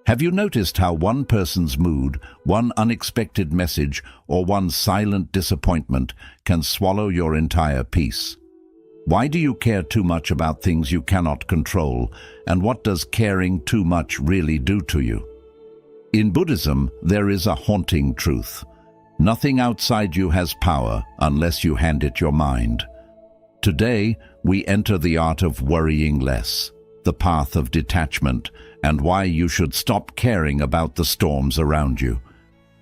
Have you noticed how one person's mood, one unexpected message, or one silent disappointment can swallow your entire peace? Why do you care too much about things you cannot control, and what does caring too much really do to you? In Buddhism, there is a haunting truth. Nothing outside you has power unless you hand it your mind. Today, we enter the art of worrying less, the path of detachment, and why you should stop caring about the storms around you.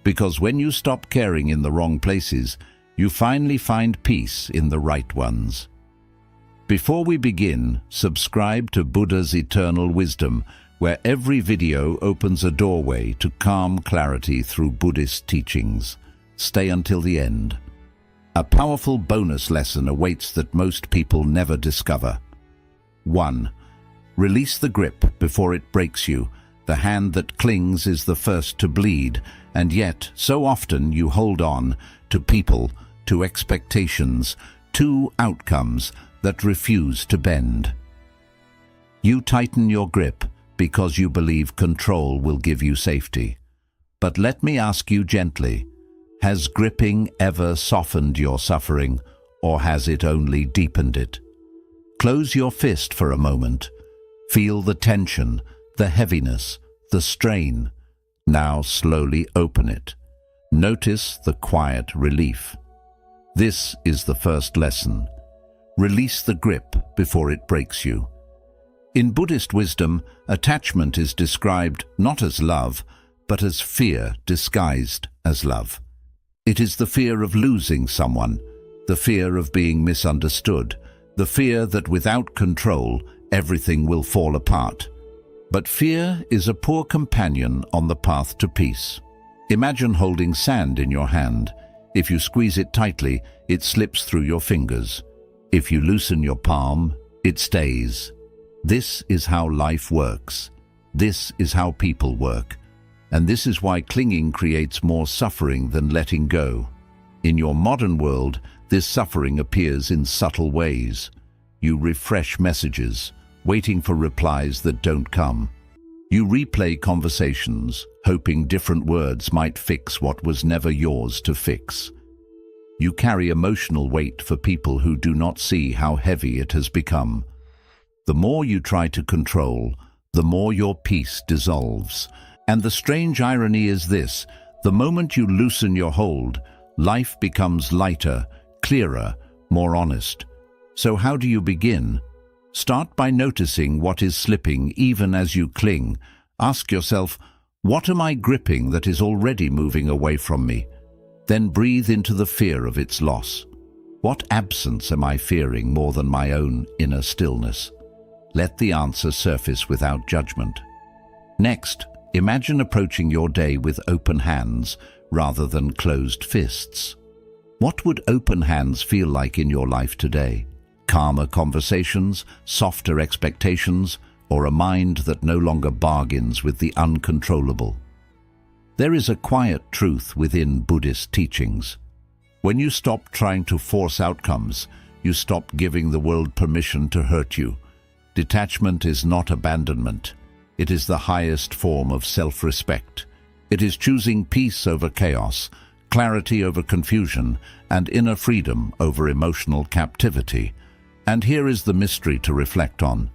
Because when you stop caring in the wrong places, you finally find peace in the right ones. Before we begin, subscribe to Buddha's Eternal Wisdom, where every video opens a doorway to calm clarity through Buddhist teachings. Stay until the end. A powerful bonus lesson awaits that most people never discover. 1. Release the grip before it breaks you. The hand that clings is the first to bleed, and yet, so often you hold on to people, to expectations, to outcomes that refuse to bend. You tighten your grip because you believe control will give you safety. But let me ask you gently, has gripping ever softened your suffering, or has it only deepened it? Close your fist for a moment. Feel the tension, the heaviness, the strain. Now slowly open it. Notice the quiet relief. This is the first lesson. Release the grip before it breaks you. In Buddhist wisdom, attachment is described not as love, but as fear disguised as love. It is the fear of losing someone, the fear of being misunderstood, the fear that without control, everything will fall apart. But fear is a poor companion on the path to peace. Imagine holding sand in your hand. If you squeeze it tightly, it slips through your fingers. If you loosen your palm, it stays. This is how life works. This is how people work. And this is why clinging creates more suffering than letting go. In your modern world, this suffering appears in subtle ways. You refresh messages, waiting for replies that don't come. You replay conversations, hoping different words might fix what was never yours to fix. You carry emotional weight for people who do not see how heavy it has become. The more you try to control, the more your peace dissolves. And the strange irony is this: the moment you loosen your hold, life becomes lighter, clearer, more honest. So how do you begin? Start by noticing what is slipping even as you cling. Ask yourself, what am I gripping that is already moving away from me? Then breathe into the fear of its loss. What absence am I fearing more than my own inner stillness? Let the answer surface without judgment. Next, imagine approaching your day with open hands rather than closed fists. What would open hands feel like in your life today? Calmer conversations, softer expectations, or a mind that no longer bargains with the uncontrollable? There is a quiet truth within Buddhist teachings. When you stop trying to force outcomes, you stop giving the world permission to hurt you. Detachment is not abandonment. It is the highest form of self-respect. It is choosing peace over chaos, clarity over confusion, and inner freedom over emotional captivity. And here is the mystery to reflect on.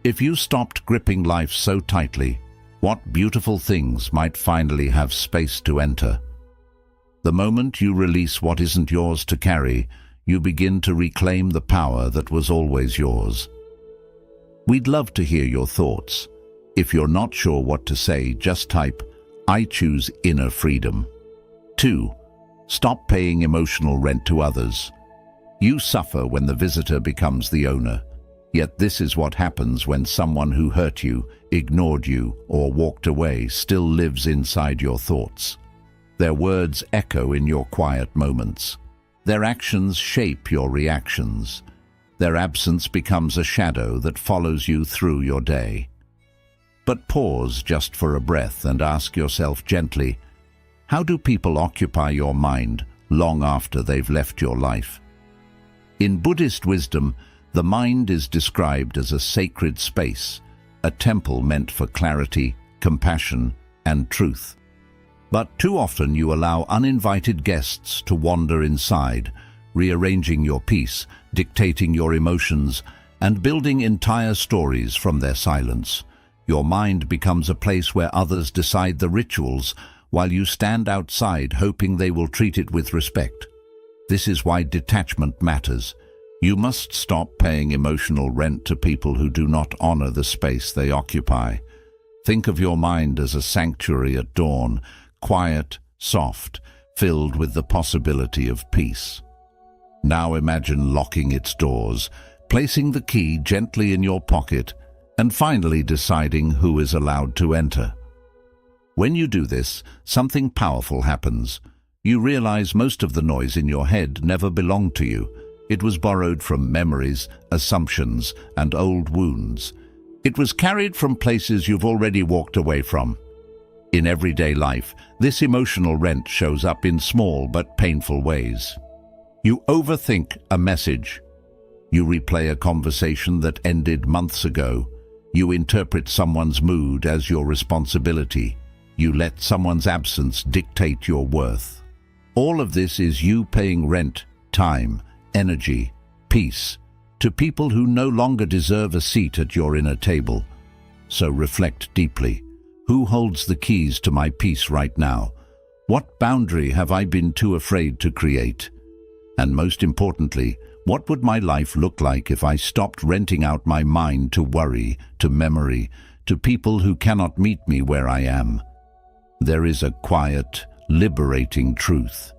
If you stopped gripping life so tightly, what beautiful things might finally have space to enter? The moment you release what isn't yours to carry, you begin to reclaim the power that was always yours. We'd love to hear your thoughts. If you're not sure what to say, just type, "I choose inner freedom." 2. Stop paying emotional rent to others. You suffer when the visitor becomes the owner. Yet this is what happens when someone who hurt you, ignored you, or walked away still lives inside your thoughts. Their words echo in your quiet moments. Their actions shape your reactions. Their absence becomes a shadow that follows you through your day. But pause just for a breath and ask yourself gently, how do people occupy your mind long after they've left your life? In Buddhist wisdom, the mind is described as a sacred space, a temple meant for clarity, compassion, and truth. But too often you allow uninvited guests to wander inside, rearranging your peace, dictating your emotions, and building entire stories from their silence. Your mind becomes a place where others decide the rituals, while you stand outside hoping they will treat it with respect. This is why detachment matters. You must stop paying emotional rent to people who do not honor the space they occupy. Think of your mind as a sanctuary at dawn, quiet, soft, filled with the possibility of peace. Now imagine locking its doors, placing the key gently in your pocket, and finally deciding who is allowed to enter. When you do this, something powerful happens. You realize most of the noise in your head never belonged to you. It was borrowed from memories, assumptions, and old wounds. It was carried from places you've already walked away from. In everyday life, this emotional rent shows up in small but painful ways. You overthink a message. You replay a conversation that ended months ago. You interpret someone's mood as your responsibility. You let someone's absence dictate your worth. All of this is you paying rent, time, energy, peace, to people who no longer deserve a seat at your inner table. So reflect deeply. Who holds the keys to my peace right now? What boundary have I been too afraid to create? And most importantly, what would my life look like if I stopped renting out my mind to worry, to memory, to people who cannot meet me where I am? There is a quiet, liberating truth.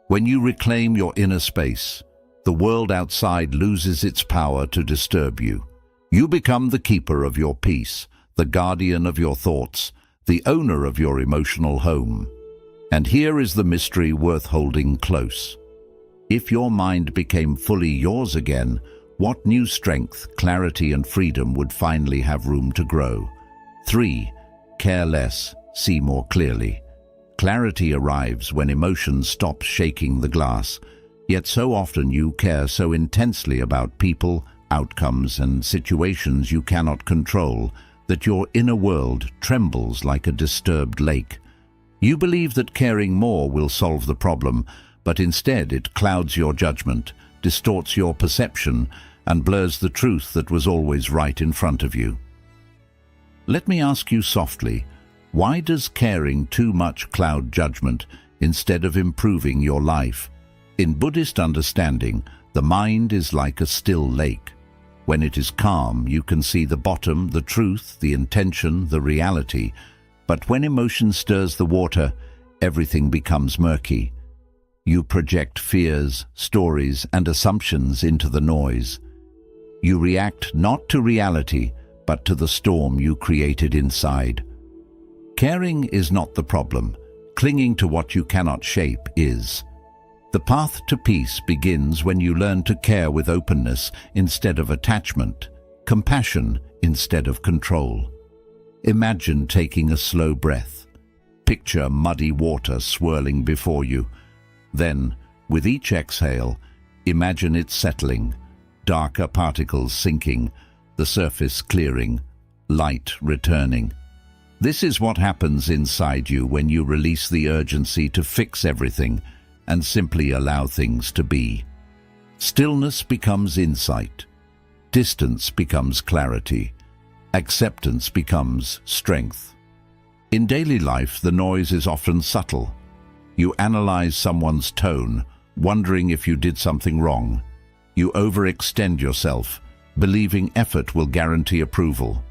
When you reclaim your inner space, the world outside loses its power to disturb you. You become the keeper of your peace, the guardian of your thoughts, the owner of your emotional home. And here is the mystery worth holding close. If your mind became fully yours again, what new strength, clarity, and freedom would finally have room to grow? 3. Care less, see more clearly. Clarity arrives when emotions stop shaking the glass, yet so often you care so intensely about people, outcomes, and situations you cannot control that your inner world trembles like a disturbed lake. You believe that caring more will solve the problem, but instead it clouds your judgment, distorts your perception, and blurs the truth that was always right in front of you. Let me ask you softly, why does caring too much cloud judgment instead of improving your life? In Buddhist understanding, the mind is like a still lake. When it is calm, you can see the bottom, the truth, the intention, the reality. But when emotion stirs the water, everything becomes murky. You project fears, stories, and assumptions into the noise. You react not to reality, but to the storm you created inside. Caring is not the problem. Clinging to what you cannot shape is. The path to peace begins when you learn to care with openness instead of attachment, compassion instead of control. Imagine taking a slow breath. Picture muddy water swirling before you. Then, with each exhale, imagine it settling, darker particles sinking, the surface clearing, light returning. This is what happens inside you when you release the urgency to fix everything and simply allow things to be. Stillness becomes insight. Distance becomes clarity. Acceptance becomes strength. In daily life, the noise is often subtle. You analyze someone's tone, wondering if you did something wrong. You overextend yourself, believing effort will guarantee approval.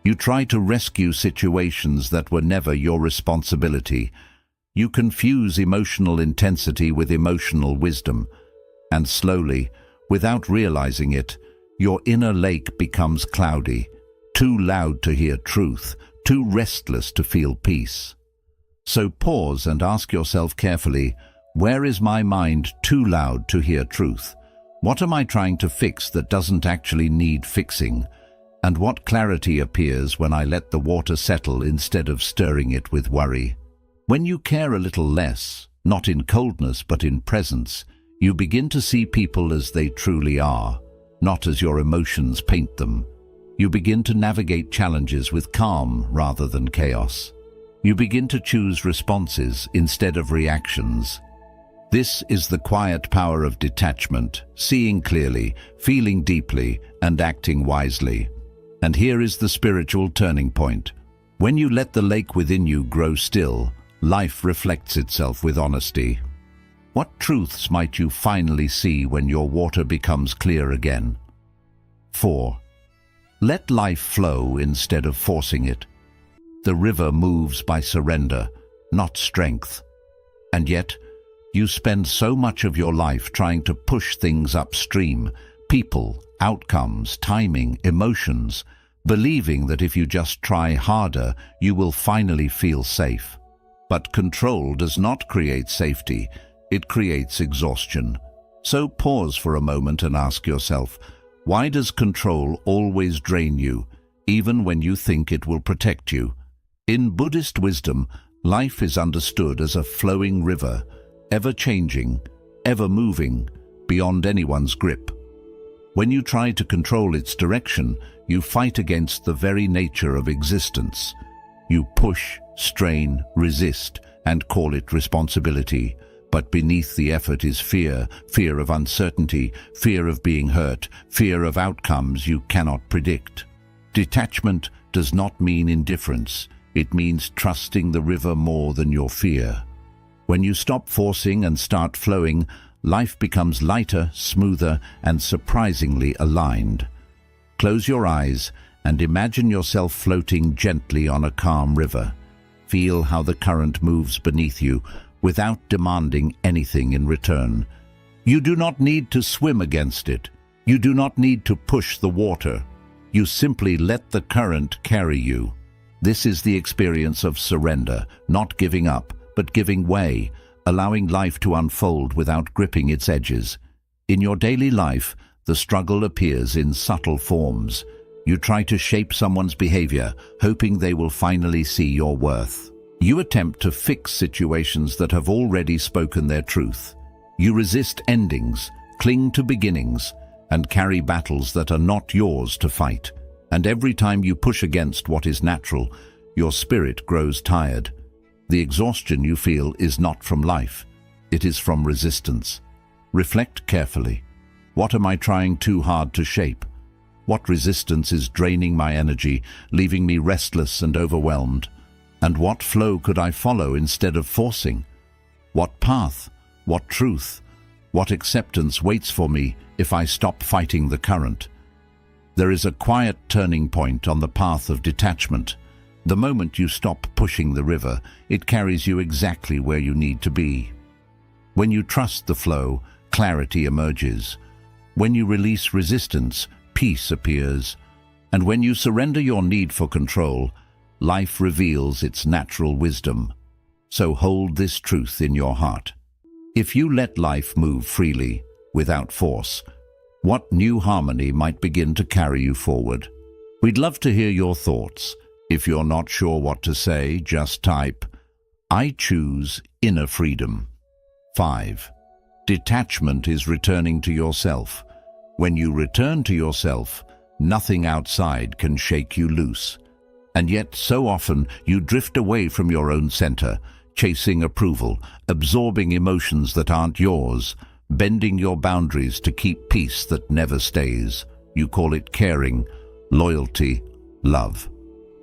You try to rescue situations that were never your responsibility. You confuse emotional intensity with emotional wisdom. And slowly, without realizing it, your inner lake becomes cloudy, too loud to hear truth, too restless to feel peace. So pause and ask yourself carefully, where is my mind too loud to hear truth? What am I trying to fix that doesn't actually need fixing? And what clarity appears when I let the water settle instead of stirring it with worry? When you care a little less, not in coldness but in presence, you begin to see people as they truly are, not as your emotions paint them. You begin to navigate challenges with calm rather than chaos. You begin to choose responses instead of reactions. This is the quiet power of detachment, seeing clearly, feeling deeply, and acting wisely. And here is the spiritual turning point. When you let the lake within you grow still, life reflects itself with honesty. What truths might you finally see when your water becomes clear again? 4. Let life flow instead of forcing it. The river moves by surrender, not strength. And yet, you spend so much of your life trying to push things upstream, people, outcomes, timing, emotions, believing that if you just try harder, you will finally feel safe. But control does not create safety, it creates exhaustion. So pause for a moment and ask yourself, why does control always drain you, even when you think it will protect you? In Buddhist wisdom, life is understood as a flowing river, ever-changing, ever-moving, beyond anyone's grip. When you try to control its direction, you fight against the very nature of existence. You push, strain, resist, and call it responsibility. But beneath the effort is fear, fear of uncertainty, fear of being hurt, fear of outcomes you cannot predict. Detachment does not mean indifference. It means trusting the river more than your fear. When you stop forcing and start flowing, life becomes lighter, smoother, and surprisingly aligned. Close your eyes and imagine yourself floating gently on a calm river. Feel how the current moves beneath you without demanding anything in return. You do not need to swim against it. You do not need to push the water. You simply let the current carry you. This is the experience of surrender, not giving up, but giving way, allowing life to unfold without gripping its edges. In your daily life, the struggle appears in subtle forms. You try to shape someone's behavior, hoping they will finally see your worth. You attempt to fix situations that have already spoken their truth. You resist endings, cling to beginnings, and carry battles that are not yours to fight. And every time you push against what is natural, your spirit grows tired. The exhaustion you feel is not from life. It is from resistance. Reflect carefully. What am I trying too hard to shape? What resistance is draining my energy, leaving me restless and overwhelmed? And what flow could I follow instead of forcing? What path, what truth, what acceptance waits for me if I stop fighting the current? There is a quiet turning point on the path of detachment. The moment you stop pushing the river, it carries you exactly where you need to be. When you trust the flow, clarity emerges. When you release resistance, peace appears. And when you surrender your need for control, life reveals its natural wisdom. So hold this truth in your heart. If you let life move freely, without force, what new harmony might begin to carry you forward? We'd love to hear your thoughts. If you're not sure what to say, just type, "I choose inner freedom." 5. Detachment is returning to yourself. When you return to yourself, nothing outside can shake you loose. And yet, so often, you drift away from your own center, chasing approval, absorbing emotions that aren't yours, bending your boundaries to keep peace that never stays. You call it caring, loyalty, love.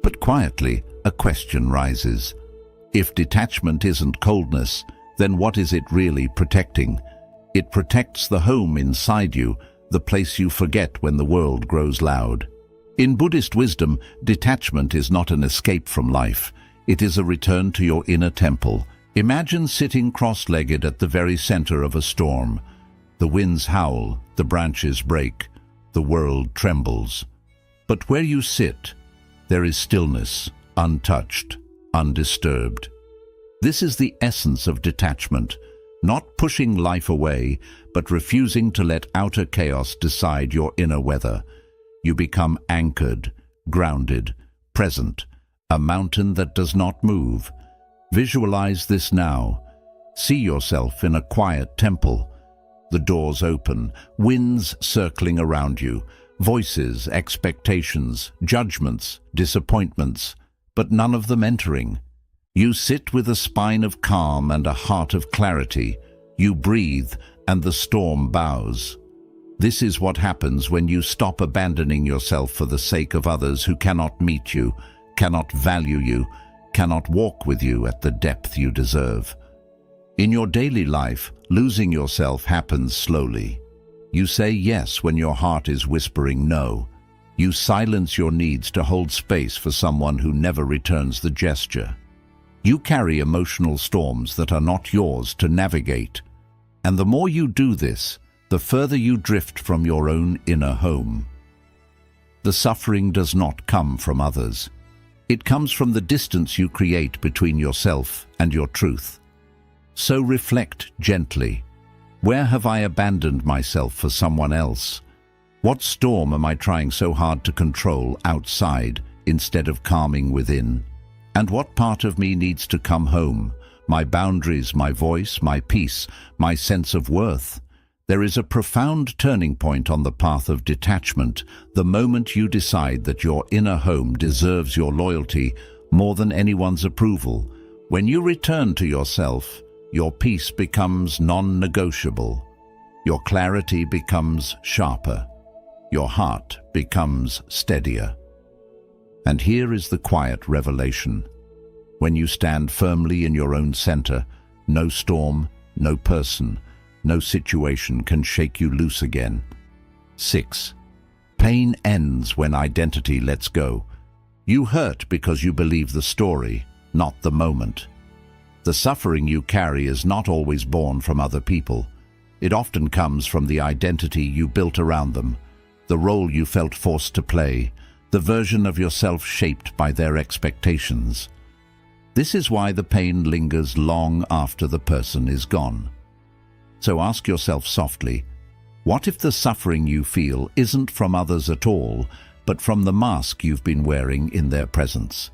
But quietly, a question rises. If detachment isn't coldness, then what is it really protecting? It protects the home inside you, the place you forget when the world grows loud. In Buddhist wisdom, detachment is not an escape from life. It is a return to your inner temple. Imagine sitting cross-legged at the very center of a storm. The winds howl, the branches break, the world trembles. But where you sit, there is stillness, untouched, undisturbed. This is the essence of detachment, not pushing life away, but refusing to let outer chaos decide your inner weather. You become anchored, grounded, present, a mountain that does not move. Visualize this now. See yourself in a quiet temple. The doors open, winds circling around you, Voices, expectations, judgments, disappointments, but none of them entering. You sit with a spine of calm and a heart of clarity. You breathe, and the storm bows. This is what happens when you stop abandoning yourself for the sake of others who cannot meet you, cannot value you, cannot walk with you at the depth you deserve. In your daily life, losing yourself happens slowly. You say yes when your heart is whispering no. You silence your needs to hold space for someone who never returns the gesture. You carry emotional storms that are not yours to navigate. And the more you do this, the further you drift from your own inner home. The suffering does not come from others. It comes from the distance you create between yourself and your truth. So reflect gently. Where have I abandoned myself for someone else? What storm am I trying so hard to control outside instead of calming within? And what part of me needs to come home? My boundaries, my voice, my peace, my sense of worth. There is a profound turning point on the path of detachment, the moment you decide that your inner home deserves your loyalty more than anyone's approval. When you return to yourself, your peace becomes non-negotiable. Your clarity becomes sharper. Your heart becomes steadier. And here is the quiet revelation. When you stand firmly in your own center, no storm, no person, no situation can shake you loose again. 6. Pain ends when identity lets go. You hurt because you believe the story, not the moment. The suffering you carry is not always born from other people. It often comes from the identity you built around them, the role you felt forced to play, the version of yourself shaped by their expectations. This is why the pain lingers long after the person is gone. So ask yourself softly, what if the suffering you feel isn't from others at all, but from the mask you've been wearing in their presence?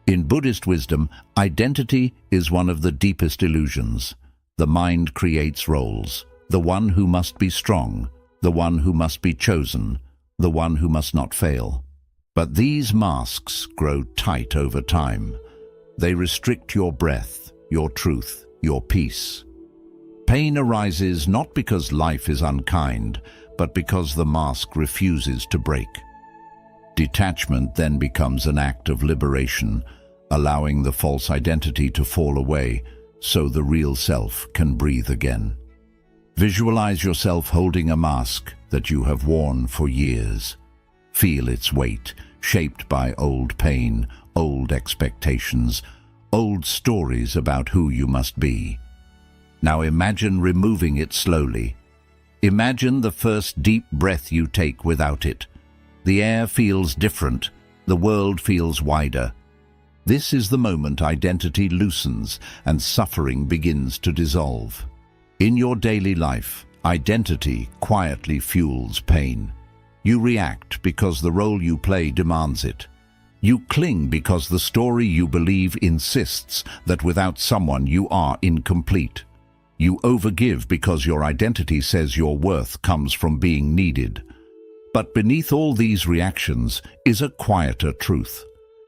In Buddhist wisdom, identity is one of the deepest illusions. The mind creates roles, the one who must be strong, the one who must be chosen, the one who must not fail. But these masks grow tight over time. They restrict your breath, your truth, your peace. Pain arises not because life is unkind, but because the mask refuses to break. Detachment then becomes an act of liberation, allowing the false identity to fall away so the real self can breathe again. Visualize yourself holding a mask that you have worn for years. Feel its weight, shaped by old pain, old expectations, old stories about who you must be. Now imagine removing it slowly. Imagine the first deep breath you take without it. The air feels different, the world feels wider. This is the moment identity loosens and suffering begins to dissolve. In your daily life, identity quietly fuels pain. You react because the role you play demands it. You cling because the story you believe insists that without someone you are incomplete. You overgive because your identity says your worth comes from being needed. But beneath all these reactions is a quieter truth.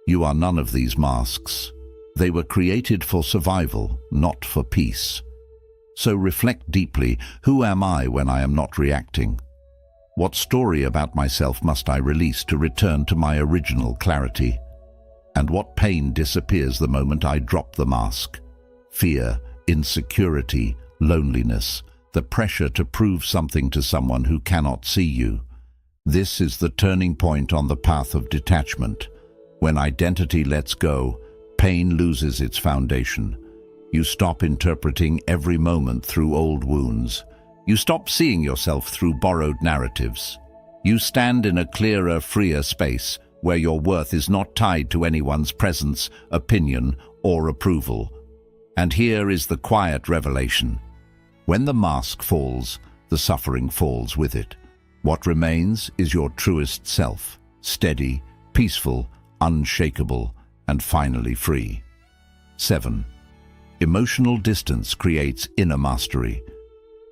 You are none of these masks. They were created for survival, not for peace. So reflect deeply, who am I when I am not reacting? What story about myself must I release to return to my original clarity? And what pain disappears the moment I drop the mask? Fear, insecurity, loneliness, the pressure to prove something to someone who cannot see you. This is the turning point on the path of detachment. When identity lets go, pain loses its foundation. You stop interpreting every moment through old wounds. You stop seeing yourself through borrowed narratives. You stand in a clearer, freer space where your worth is not tied to anyone's presence, opinion, or approval. And here is the quiet revelation. When the mask falls, the suffering falls with it. What remains is your truest self, steady, peaceful, unshakable, and finally free. 7. Emotional distance creates inner mastery.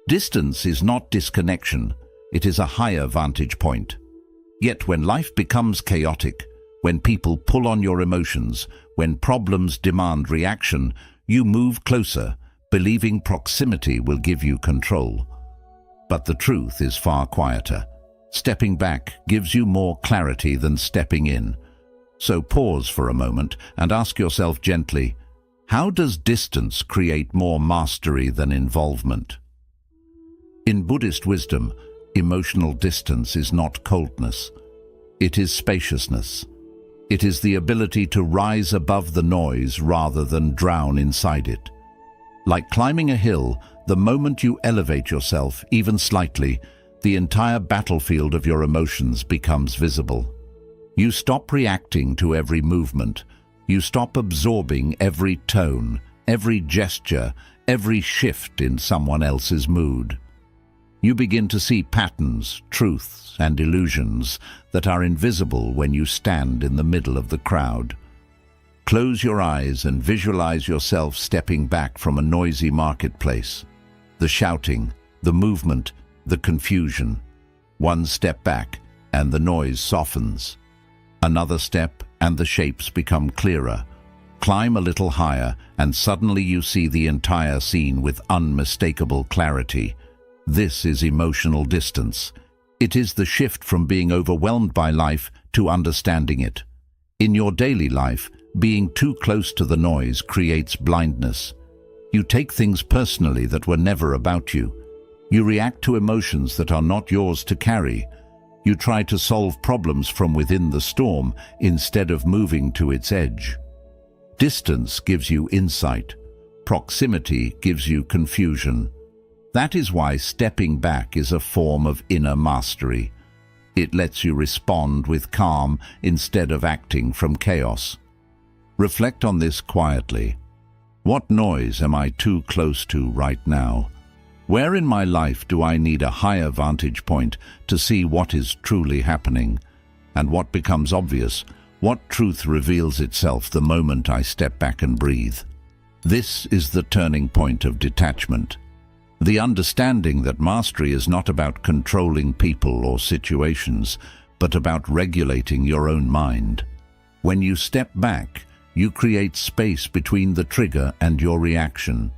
Distance is not disconnection, it is a higher vantage point. Yet when life becomes chaotic, when people pull on your emotions, when problems demand reaction, you move closer, believing proximity will give you control. But the truth is far quieter. Stepping back gives you more clarity than stepping in. So pause for a moment and ask yourself gently, how does distance create more mastery than involvement? In Buddhist wisdom, emotional distance is not coldness. It is spaciousness. It is the ability to rise above the noise rather than drown inside it. Like climbing a hill, the moment you elevate yourself, even slightly, the entire battlefield of your emotions becomes visible. You stop reacting to every movement. You stop absorbing every tone, every gesture, every shift in someone else's mood. You begin to see patterns, truths, and illusions that are invisible when you stand in the middle of the crowd. Close your eyes and visualize yourself stepping back from a noisy marketplace. The shouting, the movement, the confusion. One step back, and the noise softens. Another step, and the shapes become clearer. Climb a little higher, and suddenly you see the entire scene with unmistakable clarity. This is emotional distance. It is the shift from being overwhelmed by life to understanding it. In your daily life, being too close to the noise creates blindness. You take things personally that were never about you. You react to emotions that are not yours to carry. You try to solve problems from within the storm instead of moving to its edge. Distance gives you insight. Proximity gives you confusion. That is why stepping back is a form of inner mastery. It lets you respond with calm instead of acting from chaos. Reflect on this quietly. What noise am I too close to right now? Where in my life do I need a higher vantage point to see what is truly happening? And what becomes obvious? What truth reveals itself the moment I step back and breathe? This is the turning point of detachment. The understanding that mastery is not about controlling people or situations, but about regulating your own mind. When you step back, you create space between the trigger and your reaction.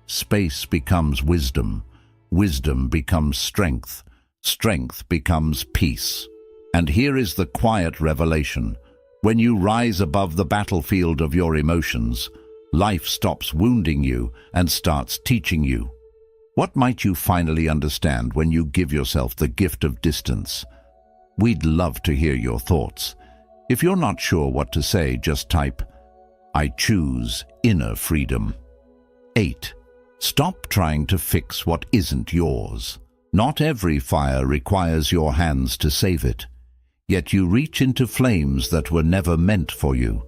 Space becomes wisdom. Wisdom becomes strength. Strength becomes peace. And here is the quiet revelation. When you rise above the battlefield of your emotions, life stops wounding you and starts teaching you. What might you finally understand when you give yourself the gift of distance? We'd love to hear your thoughts. If you're not sure what to say, just type, I choose inner freedom. 8. Stop trying to fix what isn't yours. Not every fire requires your hands to save it. Yet you reach into flames that were never meant for you.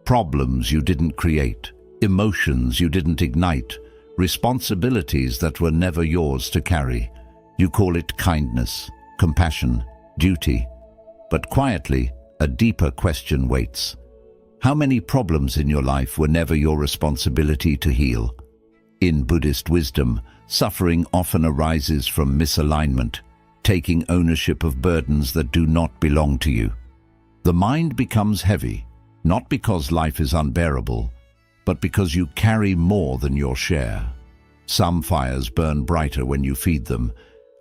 Problems you didn't create, emotions you didn't ignite, responsibilities that were never yours to carry. You call it kindness, compassion, duty. But quietly, a deeper question waits. How many problems in your life were never your responsibility to heal? In Buddhist wisdom, suffering often arises from misalignment, taking ownership of burdens that do not belong to you. The mind becomes heavy, not because life is unbearable, but because you carry more than your share. Some fires burn brighter when you feed them,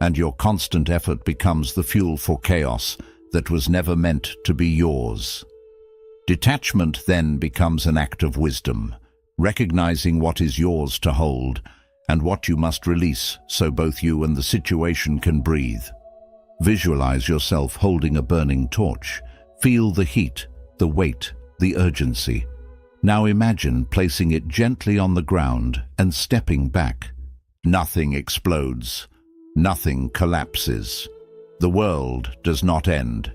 and your constant effort becomes the fuel for chaos that was never meant to be yours. Detachment then becomes an act of wisdom, recognizing what is yours to hold and what you must release so both you and the situation can breathe. Visualize yourself holding a burning torch. Feel the heat, the weight, the urgency. Now imagine placing it gently on the ground and stepping back. Nothing explodes. Nothing collapses. The world does not end.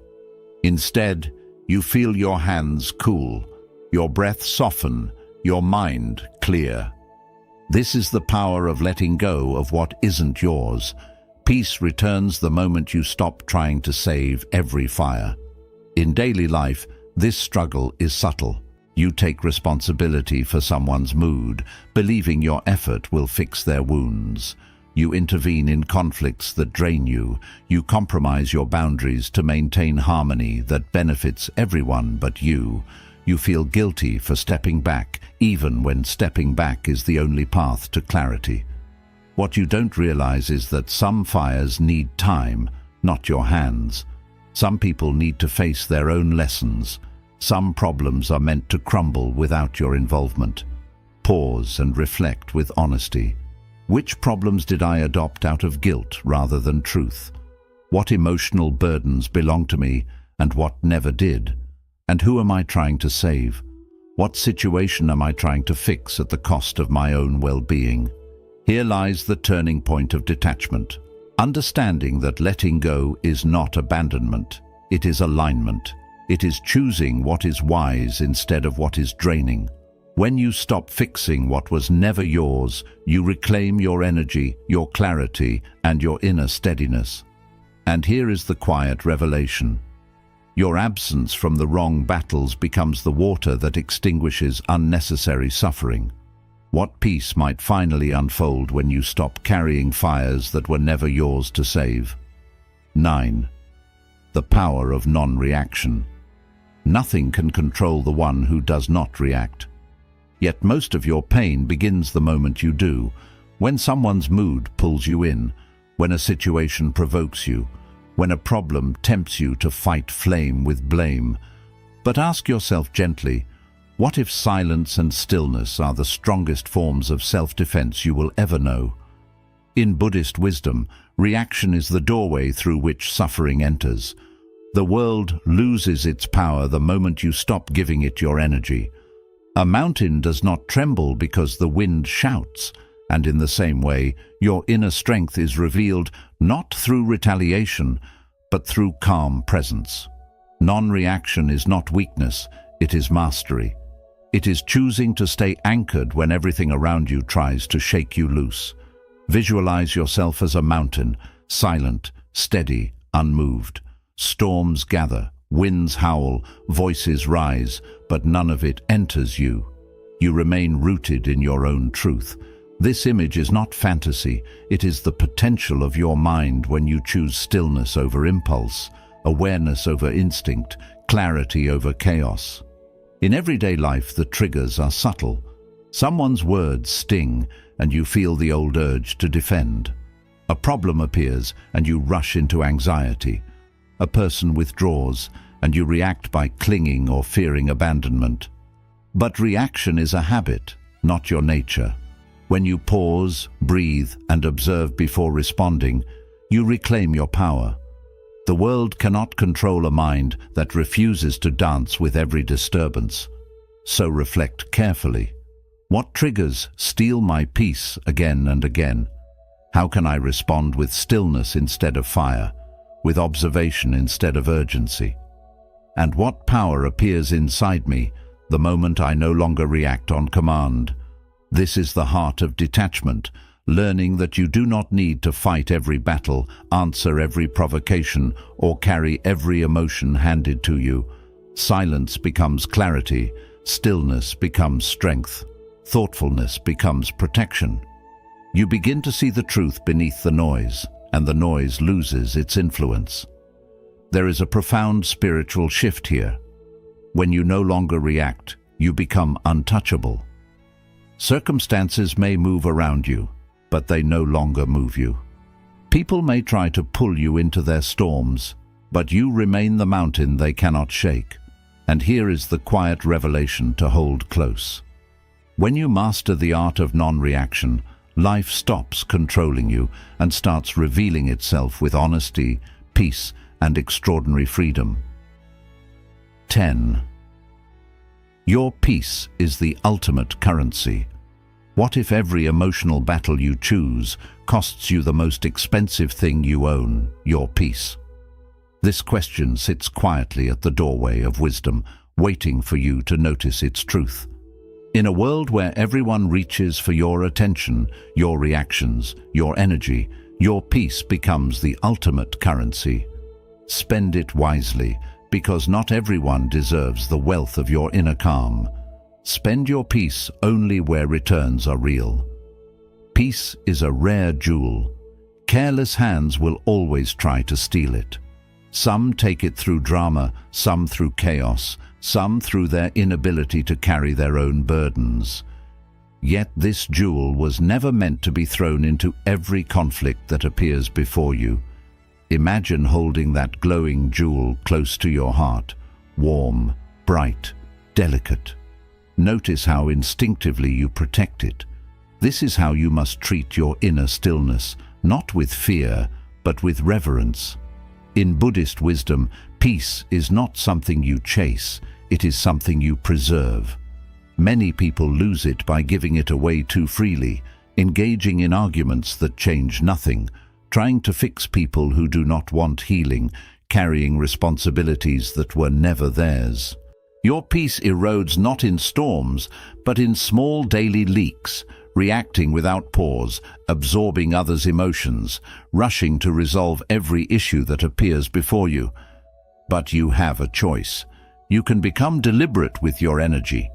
Instead, you feel your hands cool, your breath soften, your mind clear. This is the power of letting go of what isn't yours. Peace returns the moment you stop trying to save every fire. In daily life, this struggle is subtle. You take responsibility for someone's mood, believing your effort will fix their wounds. You intervene in conflicts that drain you. You compromise your boundaries to maintain harmony that benefits everyone but you. You feel guilty for stepping back, even when stepping back is the only path to clarity. What you don't realize is that some fires need time, not your hands. Some people need to face their own lessons. Some problems are meant to crumble without your involvement. Pause and reflect with honesty. Which problems did I adopt out of guilt rather than truth? What emotional burdens belong to me and what never did? And who am I trying to save? What situation am I trying to fix at the cost of my own well-being? Here lies the turning point of detachment. Understanding that letting go is not abandonment, it is alignment. It is choosing what is wise instead of what is draining. When you stop fixing what was never yours, you reclaim your energy, your clarity, and your inner steadiness. And here is the quiet revelation. Your absence from the wrong battles becomes the water that extinguishes unnecessary suffering. What peace might finally unfold when you stop carrying fires that were never yours to save? 9. The power of non-reaction. Nothing can control the one who does not react. Yet most of your pain begins the moment you do, when someone's mood pulls you in, when a situation provokes you, when a problem tempts you to fight flame with blame. But ask yourself gently, what if silence and stillness are the strongest forms of self-defense you will ever know? In Buddhist wisdom, reaction is the doorway through which suffering enters. The world loses its power the moment you stop giving it your energy. A mountain does not tremble because the wind shouts, and in the same way, your inner strength is revealed not through retaliation, but through calm presence. Non-reaction is not weakness, it is mastery. It is choosing to stay anchored when everything around you tries to shake you loose. Visualize yourself as a mountain, silent, steady, unmoved. Storms gather, winds howl, voices rise, but none of it enters you. You remain rooted in your own truth. This image is not fantasy, it is the potential of your mind when you choose stillness over impulse, awareness over instinct, clarity over chaos. In everyday life, the triggers are subtle. Someone's words sting, and you feel the old urge to defend. A problem appears, and you rush into anxiety. A person withdraws, and you react by clinging or fearing abandonment. But reaction is a habit, not your nature. When you pause, breathe, and observe before responding, you reclaim your power. The world cannot control a mind that refuses to dance with every disturbance. So reflect carefully. What triggers steal my peace again and again? How can I respond with stillness instead of fire, with observation instead of urgency? And what power appears inside me the moment I no longer react on command? This is the heart of detachment, learning that you do not need to fight every battle, answer every provocation, or carry every emotion handed to you. Silence becomes clarity, stillness becomes strength, thoughtfulness becomes protection. You begin to see the truth beneath the noise, and the noise loses its influence. There is a profound spiritual shift here. When you no longer react, you become untouchable. Circumstances may move around you, but they no longer move you. People may try to pull you into their storms, but you remain the mountain they cannot shake. And here is the quiet revelation to hold close. When you master the art of non-reaction, life stops controlling you and starts revealing itself with honesty, peace, and extraordinary freedom. 10. Your peace is the ultimate currency. What if every emotional battle you choose costs you the most expensive thing you own, your peace? This question sits quietly at the doorway of wisdom, waiting for you to notice its truth. In a world where everyone reaches for your attention, your reactions, your energy, your peace becomes the ultimate currency. Spend it wisely, because not everyone deserves the wealth of your inner calm. Spend your peace only where returns are real. Peace is a rare jewel. Careless hands will always try to steal it. Some take it through drama, some through chaos, some through their inability to carry their own burdens. Yet this jewel was never meant to be thrown into every conflict that appears before you. Imagine holding that glowing jewel close to your heart, warm, bright, delicate. Notice how instinctively you protect it. This is how you must treat your inner stillness, not with fear, but with reverence. In Buddhist wisdom, peace is not something you chase, it is something you preserve. Many people lose it by giving it away too freely, engaging in arguments that change nothing, trying to fix people who do not want healing, carrying responsibilities that were never theirs. Your peace erodes not in storms, but in small daily leaks, reacting without pause, absorbing others' emotions, rushing to resolve every issue that appears before you. But you have a choice. You can become deliberate with your energy.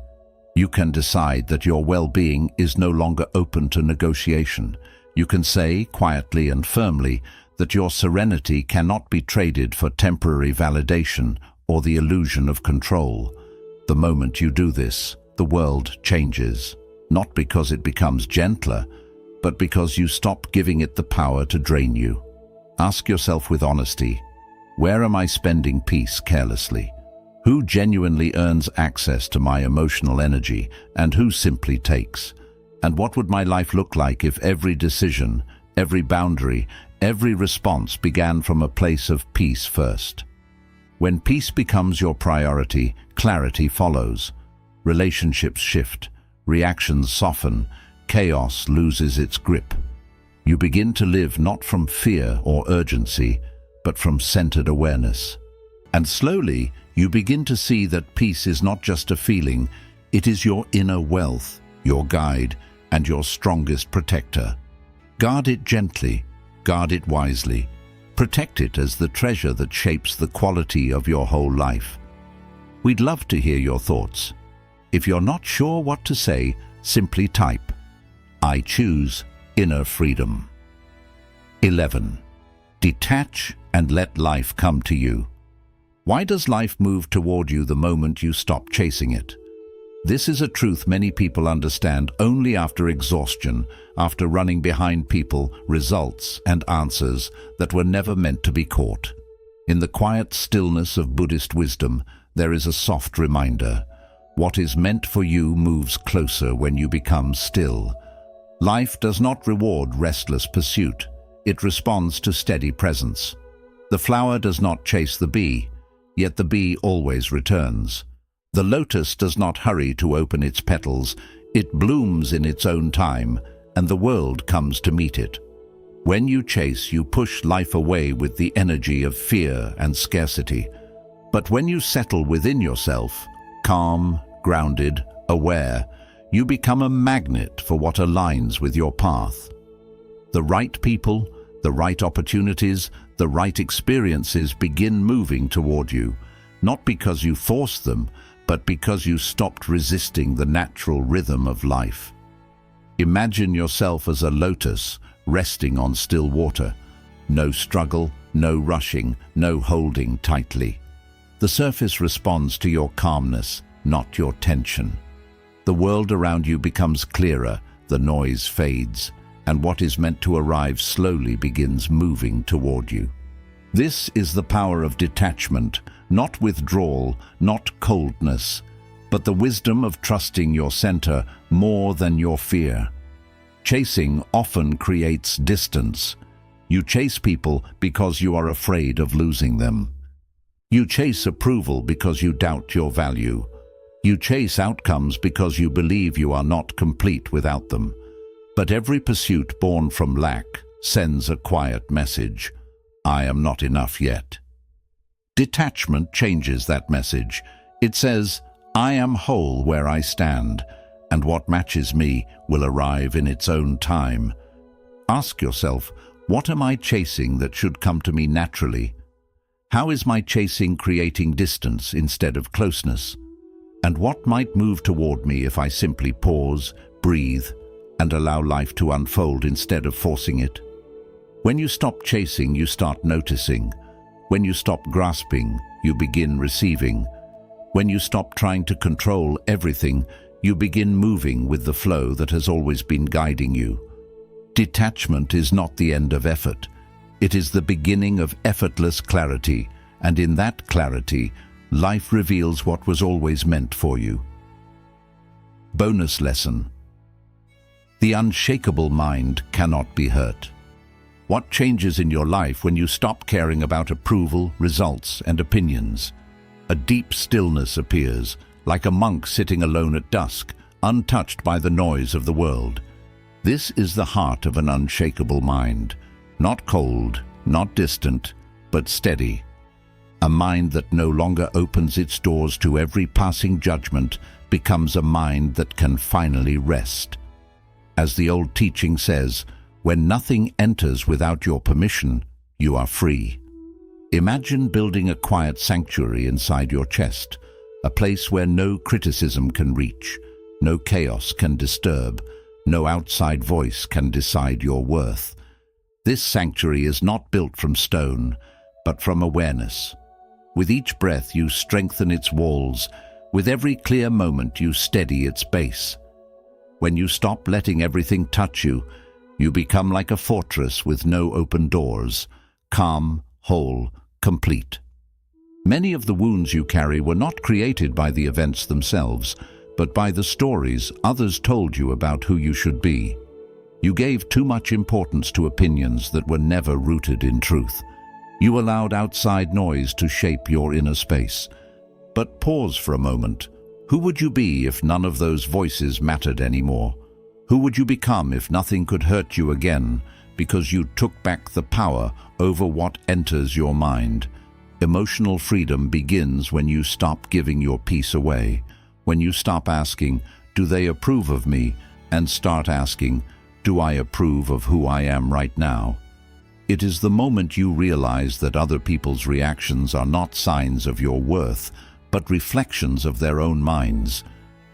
You can decide that your well-being is no longer open to negotiation. You can say, quietly and firmly, that your serenity cannot be traded for temporary validation or the illusion of control. The moment you do this, the world changes. Not because it becomes gentler, but because you stop giving it the power to drain you. Ask yourself with honesty, where am I spending peace carelessly? Who genuinely earns access to my emotional energy, and who simply takes? And what would my life look like if every decision, every boundary, every response began from a place of peace first? When peace becomes your priority, clarity follows. Relationships shift. Reactions soften, chaos loses its grip. You begin to live not from fear or urgency, but from centered awareness. And slowly, you begin to see that peace is not just a feeling, it is your inner wealth, your guide, and your strongest protector. Guard it gently, guard it wisely. Protect it as the treasure that shapes the quality of your whole life. We'd love to hear your thoughts. If you're not sure what to say, simply type, I choose inner freedom. 11. Detach and let life come to you. Why does life move toward you the moment you stop chasing it? This is a truth many people understand only after exhaustion, after running behind people, results, and answers that were never meant to be caught. In the quiet stillness of Buddhist wisdom, there is a soft reminder. What is meant for you moves closer when you become still. Life does not reward restless pursuit. It responds to steady presence. The flower does not chase the bee, yet the bee always returns. The lotus does not hurry to open its petals. It blooms in its own time, and the world comes to meet it. When you chase, you push life away with the energy of fear and scarcity. But when you settle within yourself, calm, grounded, aware, you become a magnet for what aligns with your path. The right people, the right opportunities, the right experiences begin moving toward you, not because you forced them, but because you stopped resisting the natural rhythm of life. Imagine yourself as a lotus resting on still water. No struggle, no rushing, no holding tightly. The surface responds to your calmness, not your tension. The world around you becomes clearer, the noise fades, and what is meant to arrive slowly begins moving toward you. This is the power of detachment, not withdrawal, not coldness, but the wisdom of trusting your center more than your fear. Chasing often creates distance. You chase people because you are afraid of losing them. You chase approval because you doubt your value. You chase outcomes because you believe you are not complete without them. But every pursuit born from lack sends a quiet message: I am not enough yet. Detachment changes that message. It says, I am whole where I stand, and what matches me will arrive in its own time. Ask yourself, what am I chasing that should come to me naturally? How is my chasing creating distance instead of closeness? And what might move toward me if I simply pause, breathe, and allow life to unfold instead of forcing it. When you stop chasing, you start noticing. When you stop grasping, you begin receiving. When you stop trying to control everything, you begin moving with the flow that has always been guiding you. Detachment is not the end of effort. It is the beginning of effortless clarity, and in that clarity, life reveals what was always meant for you. Bonus lesson. The unshakable mind cannot be hurt. What changes in your life when you stop caring about approval, results, and opinions? A deep stillness appears, like a monk sitting alone at dusk, untouched by the noise of the world. This is the heart of an unshakable mind, not cold, not distant, but steady. A mind that no longer opens its doors to every passing judgment becomes a mind that can finally rest. As the old teaching says, when nothing enters without your permission, you are free. Imagine building a quiet sanctuary inside your chest, a place where no criticism can reach, no chaos can disturb, no outside voice can decide your worth. This sanctuary is not built from stone, but from awareness. With each breath you strengthen its walls, with every clear moment you steady its base. When you stop letting everything touch you, you become like a fortress with no open doors, calm, whole, complete. Many of the wounds you carry were not created by the events themselves, but by the stories others told you about who you should be. You gave too much importance to opinions that were never rooted in truth. You allowed outside noise to shape your inner space. But pause for a moment. Who would you be if none of those voices mattered anymore? Who would you become if nothing could hurt you again because you took back the power over what enters your mind? Emotional freedom begins when you stop giving your peace away, when you stop asking, "Do they approve of me?" and start asking, "Do I approve of who I am right now?" It is the moment you realize that other people's reactions are not signs of your worth, but reflections of their own minds.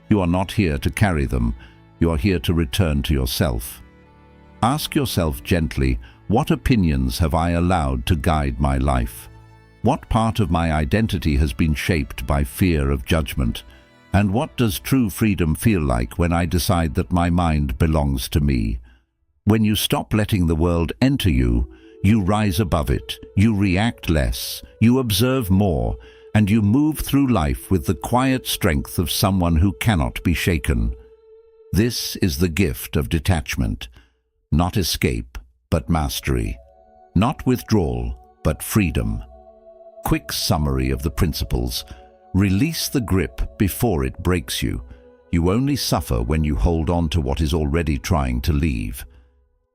You are not here to carry them. You are here to return to yourself. Ask yourself gently, what opinions have I allowed to guide my life? What part of my identity has been shaped by fear of judgment? And what does true freedom feel like when I decide that my mind belongs to me? When you stop letting the world enter you, you rise above it, you react less, you observe more, and you move through life with the quiet strength of someone who cannot be shaken. This is the gift of detachment. Not escape, but mastery. Not withdrawal, but freedom. Quick summary of the principles. Release the grip before it breaks you. You only suffer when you hold on to what is already trying to leave.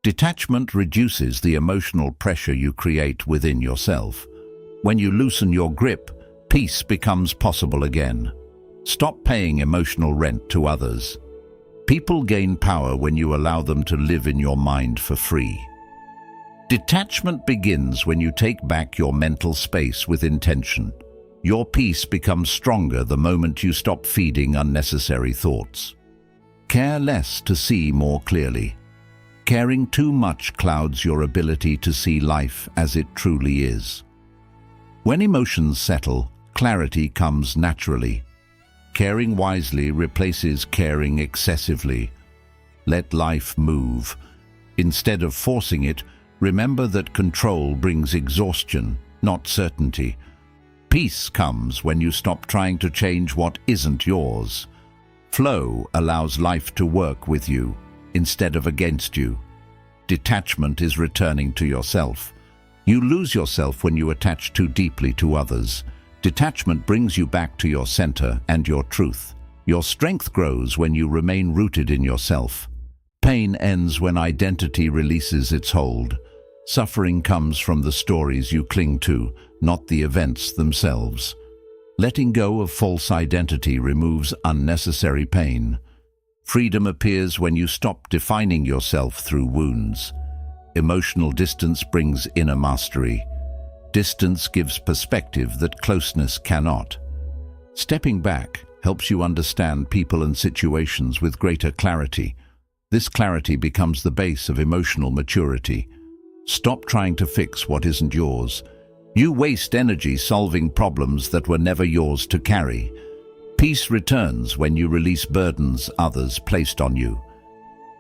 Detachment reduces the emotional pressure you create within yourself. When you loosen your grip, peace becomes possible again. Stop paying emotional rent to others. People gain power when you allow them to live in your mind for free. Detachment begins when you take back your mental space with intention. Your peace becomes stronger the moment you stop feeding unnecessary thoughts. Care less to see more clearly. Caring too much clouds your ability to see life as it truly is. When emotions settle, clarity comes naturally. Caring wisely replaces caring excessively. Let life move. Instead of forcing it, remember that control brings exhaustion, not certainty. Peace comes when you stop trying to change what isn't yours. Flow allows life to work with you instead of against you. Detachment is returning to yourself. You lose yourself when you attach too deeply to others. Detachment brings you back to your center and your truth. Your strength grows when you remain rooted in yourself. Pain ends when identity releases its hold. Suffering comes from the stories you cling to, not the events themselves. Letting go of false identity removes unnecessary pain. Freedom appears when you stop defining yourself through wounds. Emotional distance brings inner mastery. Distance gives perspective that closeness cannot. Stepping back helps you understand people and situations with greater clarity. This clarity becomes the base of emotional maturity. Stop trying to fix what isn't yours. You waste energy solving problems that were never yours to carry. Peace returns when you release burdens others placed on you.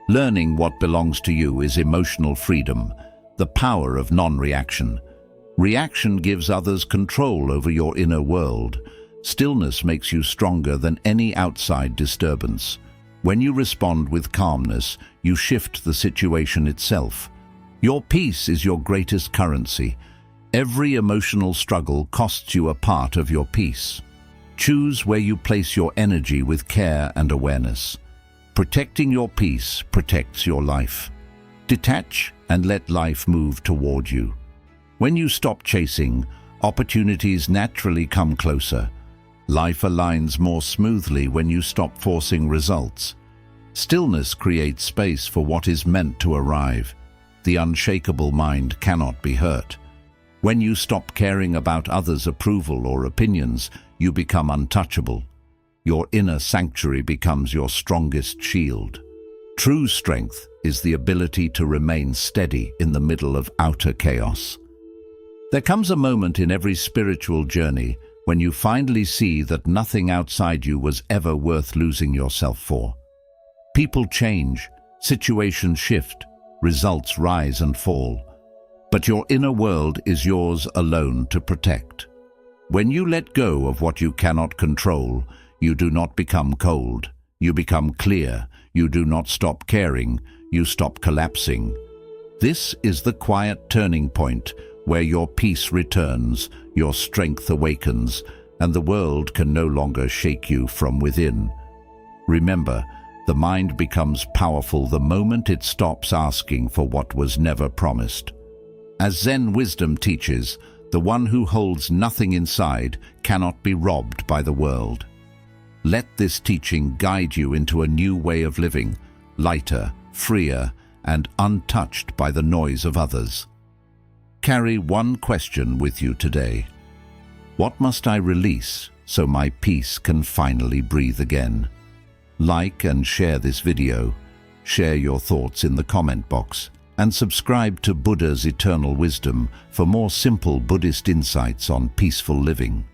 Learning what belongs to you is emotional freedom, the power of non-reaction. Reaction gives others control over your inner world. Stillness makes you stronger than any outside disturbance. When you respond with calmness, you shift the situation itself. Your peace is your greatest currency. Every emotional struggle costs you a part of your peace. Choose where you place your energy with care and awareness. Protecting your peace protects your life. Detach and let life move toward you. When you stop chasing, opportunities naturally come closer. Life aligns more smoothly when you stop forcing results. Stillness creates space for what is meant to arrive. The unshakable mind cannot be hurt. When you stop caring about others' approval or opinions, you become untouchable. Your inner sanctuary becomes your strongest shield. True strength is the ability to remain steady in the middle of outer chaos. There comes a moment in every spiritual journey when you finally see that nothing outside you was ever worth losing yourself for. People change, situations shift, results rise and fall. But your inner world is yours alone to protect. When you let go of what you cannot control, you do not become cold. You become clear. You do not stop caring. You stop collapsing. This is the quiet turning point where your peace returns, your strength awakens, and the world can no longer shake you from within. Remember, the mind becomes powerful the moment it stops asking for what was never promised. As Zen wisdom teaches, the one who holds nothing inside cannot be robbed by the world. Let this teaching guide you into a new way of living, lighter, freer, and untouched by the noise of others. Carry one question with you today. What must I release so my peace can finally breathe again? Like and share this video. Share your thoughts in the comment box. And subscribe to Buddha's Eternal Wisdom for more simple Buddhist insights on peaceful living.